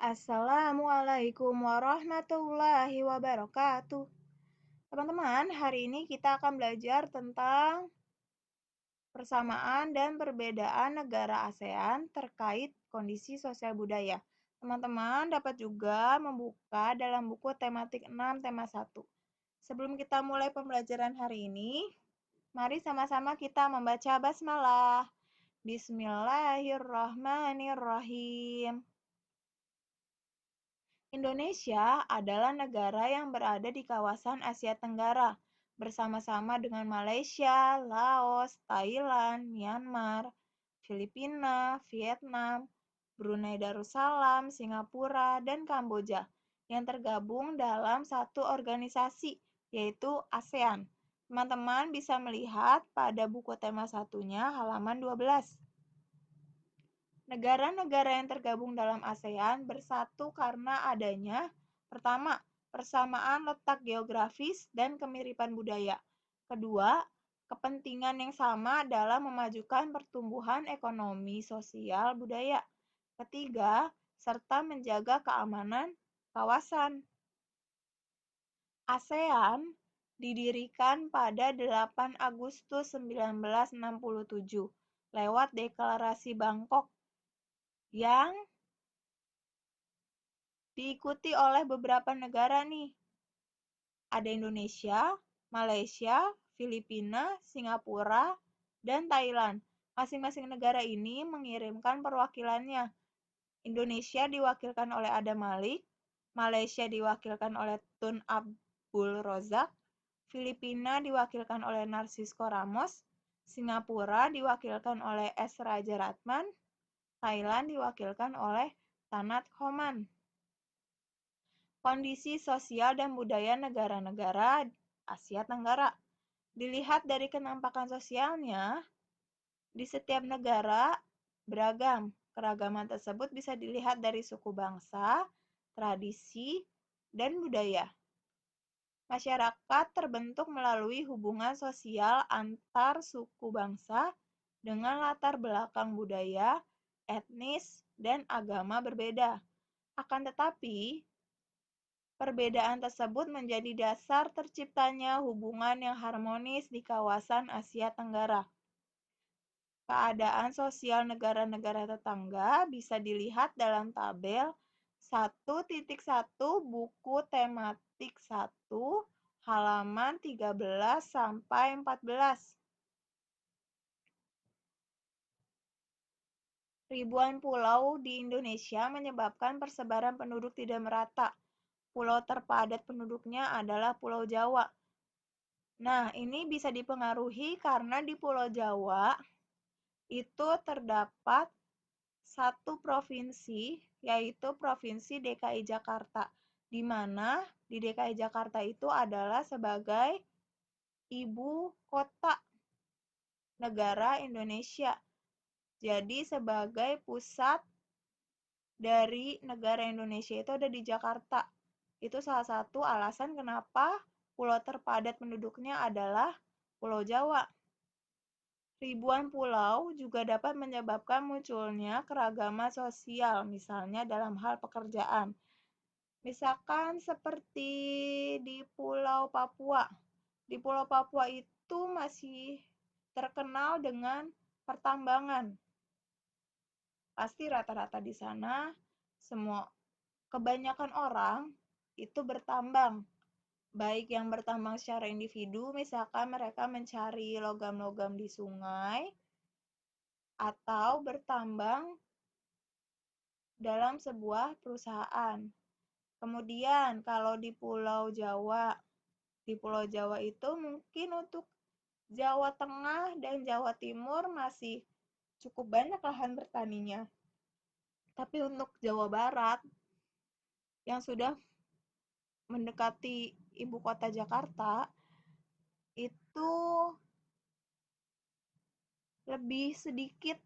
Assalamualaikum warahmatullahi wabarakatuh. Teman-teman, hari ini kita akan belajar tentang persamaan dan perbedaan negara ASEAN terkait kondisi sosial budaya. Teman-teman dapat juga membuka dalam buku tematik 6 tema 1. Sebelum kita mulai pembelajaran hari ini, mari sama-sama kita membaca basmalah. Bismillahirrahmanirrahim. Indonesia adalah negara yang berada di kawasan Asia Tenggara, bersama-sama dengan Malaysia, Laos, Thailand, Myanmar, Filipina, Vietnam, Brunei Darussalam, Singapura, dan Kamboja, yang tergabung dalam satu organisasi, yaitu ASEAN. Teman-teman bisa melihat pada buku tema satunya halaman 12. Negara-negara yang tergabung dalam ASEAN bersatu karena adanya, pertama, persamaan letak geografis dan kemiripan budaya. Kedua, kepentingan yang sama dalam memajukan pertumbuhan ekonomi, sosial, budaya. Ketiga, serta menjaga keamanan kawasan. ASEAN didirikan pada 8 Agustus 1967 lewat Deklarasi Bangkok yang diikuti oleh beberapa negara nih. Ada Indonesia, Malaysia, Filipina, Singapura, dan Thailand. Masing-masing negara ini mengirimkan perwakilannya. Indonesia diwakilkan oleh Adam Malik, Malaysia diwakilkan oleh Tun Abdul Razak, Filipina diwakilkan oleh Narcisco Ramos, Singapura diwakilkan oleh S. Rajaratnam, Thailand diwakilkan oleh Tanat Khoman. Kondisi sosial dan budaya negara-negara Asia Tenggara. Dilihat dari kenampakan sosialnya, di setiap negara beragam. Keragaman tersebut bisa dilihat dari suku bangsa, tradisi, dan budaya. Masyarakat terbentuk melalui hubungan sosial antar suku bangsa dengan latar belakang budaya, etnis, dan agama berbeda. Akan tetapi, perbedaan tersebut menjadi dasar terciptanya hubungan yang harmonis di kawasan Asia Tenggara. Keadaan sosial negara-negara tetangga bisa dilihat dalam tabel 1.1 buku tematik 1 halaman 13 sampai 14. Ribuan pulau di Indonesia menyebabkan persebaran penduduk tidak merata. Pulau terpadat penduduknya adalah Pulau Jawa. Nah, ini bisa dipengaruhi karena di Pulau Jawa itu terdapat satu provinsi, yaitu Provinsi DKI Jakarta, di mana di DKI Jakarta itu adalah sebagai ibu kota negara Indonesia. Jadi sebagai pusat dari negara Indonesia itu ada di Jakarta. Itu salah satu alasan kenapa pulau terpadat penduduknya adalah Pulau Jawa. Ribuan pulau juga dapat menyebabkan munculnya keragaman sosial, misalnya dalam hal pekerjaan. Misalkan seperti di Pulau Papua. Di Pulau Papua itu masih terkenal dengan pertambangan. Pasti rata-rata di sana semua kebanyakan orang itu bertambang. Baik yang bertambang secara individu, misalkan mereka mencari logam-logam di sungai, atau bertambang dalam sebuah perusahaan. Kemudian kalau di Pulau Jawa itu mungkin untuk Jawa Tengah dan Jawa Timur masih cukup banyak lahan bertaninya. Tapi untuk Jawa Barat yang sudah mendekati ibu kota Jakarta itu lebih sedikit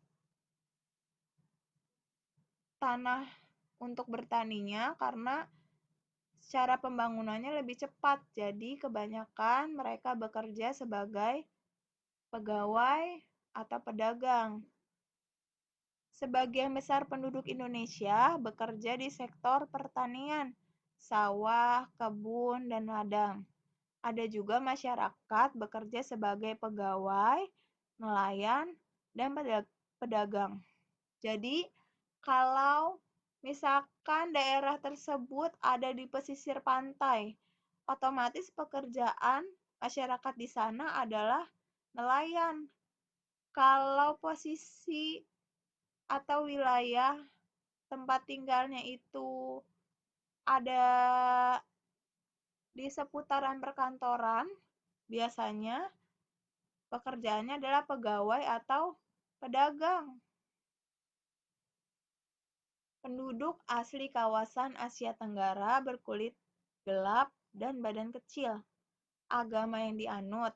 tanah untuk bertaninya karena secara pembangunannya lebih cepat. Jadi kebanyakan mereka bekerja sebagai pegawai atau pedagang. Sebagian besar penduduk Indonesia bekerja di sektor pertanian, sawah, kebun, dan ladang. Ada juga masyarakat bekerja sebagai pegawai, nelayan, dan pedagang. Jadi, kalau misalkan daerah tersebut ada di pesisir pantai, otomatis pekerjaan masyarakat di sana adalah nelayan. Kalau posisi atau wilayah tempat tinggalnya itu ada di seputaran perkantoran, biasanya pekerjaannya adalah pegawai atau pedagang. Penduduk asli kawasan Asia Tenggara berkulit gelap dan badan kecil. Agama yang dianut.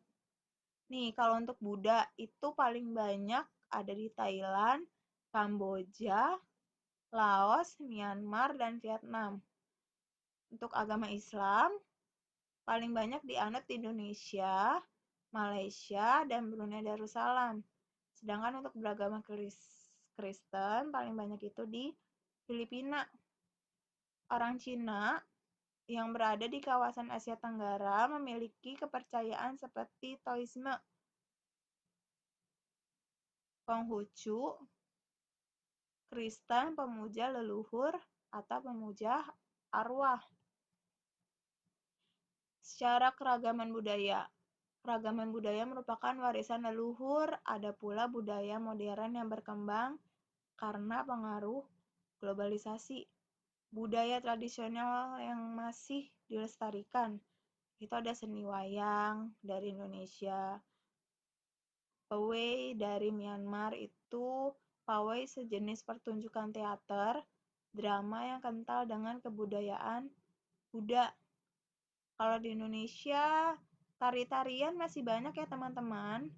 Nih, kalau untuk Buddha itu paling banyak ada di Thailand, Kamboja, Laos, Myanmar, dan Vietnam. Untuk agama Islam, paling banyak dianut di Indonesia, Malaysia, dan Brunei Darussalam. Sedangkan untuk beragama Kristen, paling banyak itu di Filipina. Orang Cina yang berada di kawasan Asia Tenggara memiliki kepercayaan seperti Taoisme, Konghucu, Kristen pemuja leluhur atau pemuja arwah. Secara keragaman budaya. Keragaman budaya merupakan warisan leluhur, ada pula budaya modern yang berkembang karena pengaruh globalisasi. Budaya tradisional yang masih dilestarikan. Itu ada seni wayang dari Indonesia, pawai dari Myanmar itu pawai sejenis pertunjukan teater, drama yang kental dengan kebudayaan Buddha. Kalau di Indonesia, tari-tarian masih banyak ya teman-teman.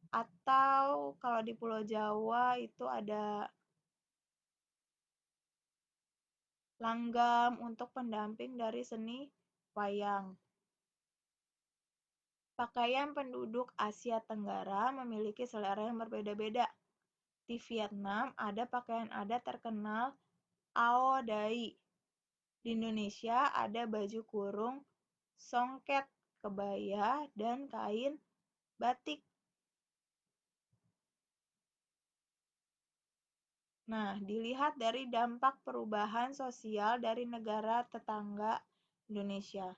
Atau kalau di Pulau Jawa itu ada langgam untuk pendamping dari seni wayang. Pakaian penduduk Asia Tenggara memiliki selera yang berbeda-beda. Di Vietnam ada pakaian adat terkenal Ao Dai. Di Indonesia ada baju kurung, songket, kebaya, dan kain batik. Nah, dilihat dari dampak perubahan sosial dari negara tetangga Indonesia.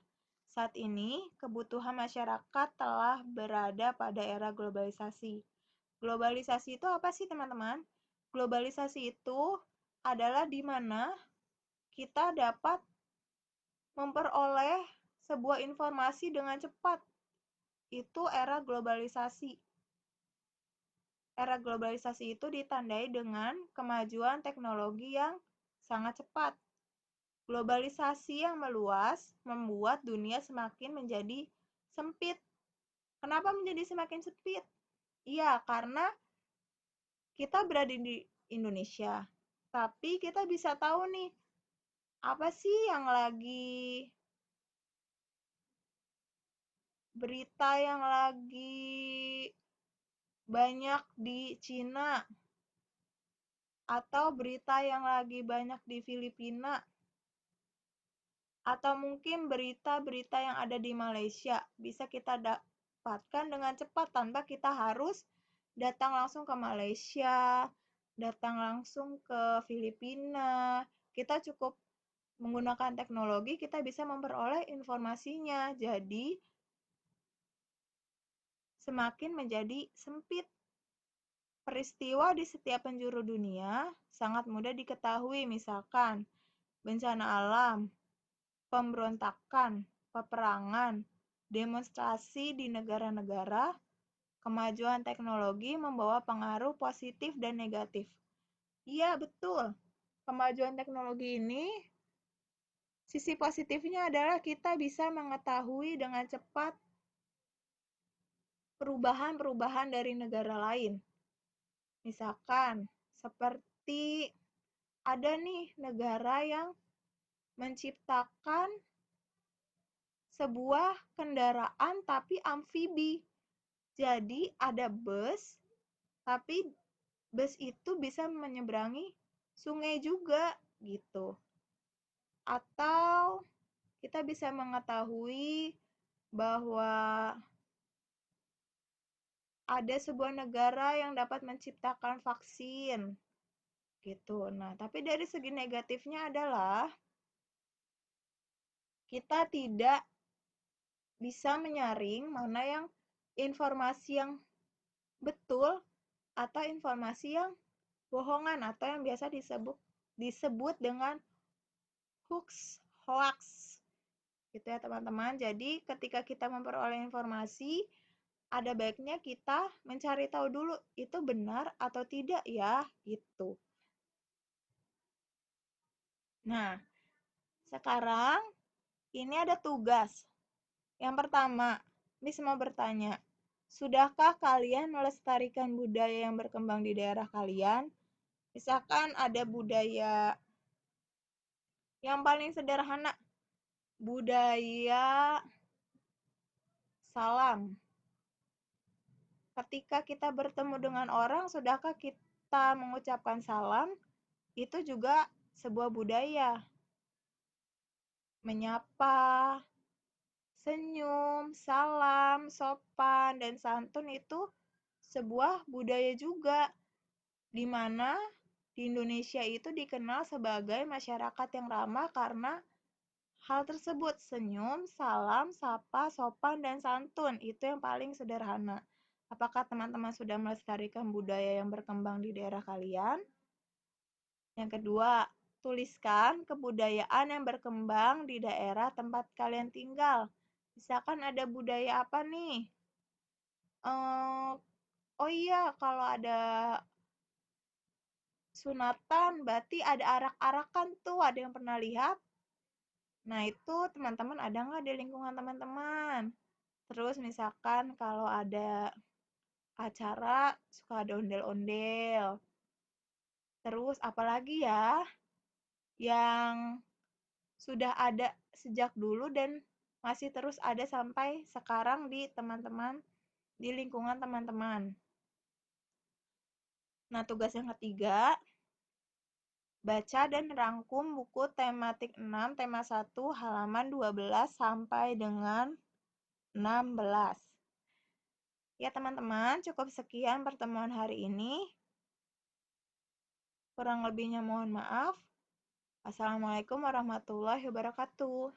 Saat ini, kebutuhan masyarakat telah berada pada era globalisasi. Globalisasi itu apa sih, teman-teman? Globalisasi itu adalah di mana kita dapat memperoleh sebuah informasi dengan cepat. Itu era globalisasi. Era globalisasi itu ditandai dengan kemajuan teknologi yang sangat cepat. Globalisasi yang meluas membuat dunia semakin menjadi sempit. Kenapa menjadi semakin sempit? Iya, karena kita berada di Indonesia. Tapi kita bisa tahu nih, apa sih yang lagi berita yang lagi banyak di Cina atau berita yang lagi banyak di Filipina atau mungkin berita-berita yang ada di Malaysia bisa kita dapatkan dengan cepat tanpa kita harus datang langsung ke Malaysia, datang langsung ke Filipina. Kita cukup menggunakan teknologi, kita bisa memperoleh informasinya. Jadi, semakin menjadi sempit. Peristiwa di setiap penjuru dunia sangat mudah diketahui, misalkan bencana alam, pemberontakan, peperangan, demonstrasi di negara-negara. Kemajuan teknologi membawa pengaruh positif dan negatif. Iya, betul. Kemajuan teknologi ini, sisi positifnya adalah kita bisa mengetahui dengan cepat perubahan-perubahan dari negara lain. Misalkan, seperti ada nih negara yang menciptakan sebuah kendaraan tapi amfibi. Jadi ada bus, tapi bus itu bisa menyeberangi sungai juga gitu. Atau kita bisa mengetahui bahwa ada sebuah negara yang dapat menciptakan vaksin gitu. Nah, tapi dari segi negatifnya adalah kita tidak bisa menyaring mana yang informasi yang betul atau informasi yang bohongan atau yang biasa disebut dengan hoax gitu ya teman-teman. Jadi ketika kita memperoleh informasi, ada baiknya kita mencari tahu dulu itu benar atau tidak ya gitu. Nah, sekarang ini ada tugas. Yang pertama, Miss mau bertanya, sudahkah kalian melestarikan budaya yang berkembang di daerah kalian? Misalkan ada budaya yang paling sederhana, budaya salam. Ketika kita bertemu dengan orang, sudahkah kita mengucapkan salam? Itu juga sebuah budaya. Menyapa, senyum, salam, sopan, dan santun itu sebuah budaya juga, di mana di Indonesia itu dikenal sebagai masyarakat yang ramah karena hal tersebut, senyum, salam, sapa, sopan, dan santun, itu yang paling sederhana. Apakah teman-teman sudah melestarikan budaya yang berkembang di daerah kalian? Yang kedua, tuliskan kebudayaan yang berkembang di daerah tempat kalian tinggal. Misalkan ada budaya apa nih? Oh iya, kalau ada sunatan, berarti ada arak-arakan tuh, ada yang pernah lihat? Nah, itu teman-teman ada nggak di lingkungan teman-teman? Terus misalkan kalau ada acara, suka ada ondel-ondel. Terus apalagi ya yang sudah ada sejak dulu dan masih terus ada sampai sekarang di teman-teman, di lingkungan teman-teman. Nah, tugas yang ketiga, baca dan rangkum buku tematik 6, tema 1, halaman 12 sampai dengan 16. Ya teman-teman, cukup sekian pertemuan hari ini. Kurang lebihnya mohon maaf. Assalamualaikum warahmatullahi wabarakatuh.